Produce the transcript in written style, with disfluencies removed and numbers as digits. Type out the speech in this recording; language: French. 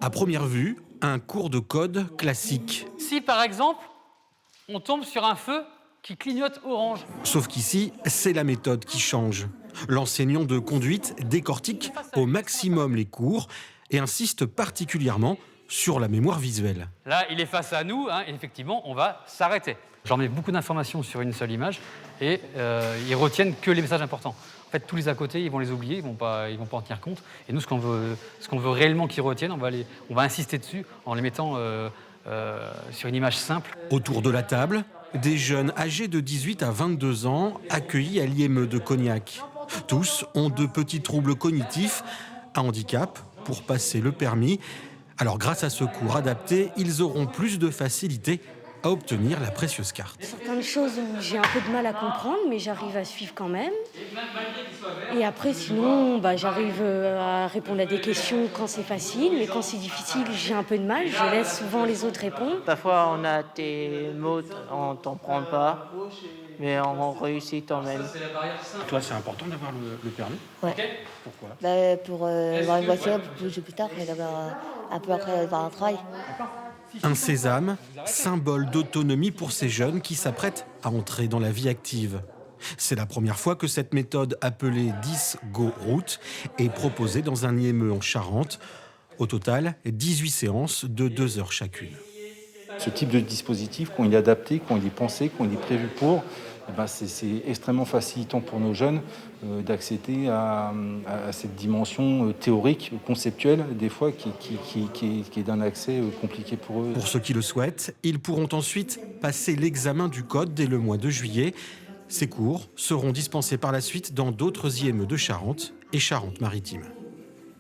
À première vue, un cours de code classique. Si par exemple, on tombe sur un feu qui clignote orange. Sauf qu'ici, c'est la méthode qui change. L'enseignant de conduite décortique au maximum les cours et insiste particulièrement sur la mémoire visuelle. Là, il est face à nous, et effectivement, on va s'arrêter. J'en mets beaucoup d'informations sur une seule image et ils retiennent que les messages importants. En fait, tous les à côté, ils vont les oublier, ils vont pas en tenir compte. Et nous, ce qu'on veut réellement qu'ils retiennent, on va insister dessus en les mettant sur une image simple. Autour de la table, des jeunes âgés de 18 à 22 ans accueillis à l'IME de Cognac. Tous ont de petits troubles cognitifs, un handicap pour passer le permis. Alors grâce à ce cours adapté, ils auront plus de facilité à obtenir la précieuse carte. Certaines choses où j'ai un peu de mal à comprendre, mais j'arrive à suivre quand même. Et après, sinon, j'arrive à répondre à des questions quand c'est facile, mais quand c'est difficile, j'ai un peu de mal. Je laisse souvent les autres répondre. Parfois, on a des mots, on ne comprend pas, mais on réussit quand même. Toi, c'est important d'avoir le permis. Ouais. Pourquoi ? Pour avoir une voiture plus tard, et d'avoir un peu après avoir un travail. Un sésame, symbole d'autonomie pour ces jeunes qui s'apprêtent à entrer dans la vie active. C'est la première fois que cette méthode appelée 10 Go Route est proposée dans un IME en Charente. Au total, 18 séances de 2 heures chacune. Ce type de dispositif, quand il est adapté, quand il est pensé, quand il est prévu pour, c'est extrêmement facilitant pour nos jeunes d'accéder à cette dimension théorique, conceptuelle, des fois, qui est d'un accès compliqué pour eux. Pour ceux qui le souhaitent, ils pourront ensuite passer l'examen du code dès le mois de juillet. Ces cours seront dispensés par la suite dans d'autres IME de Charente et Charente-Maritime.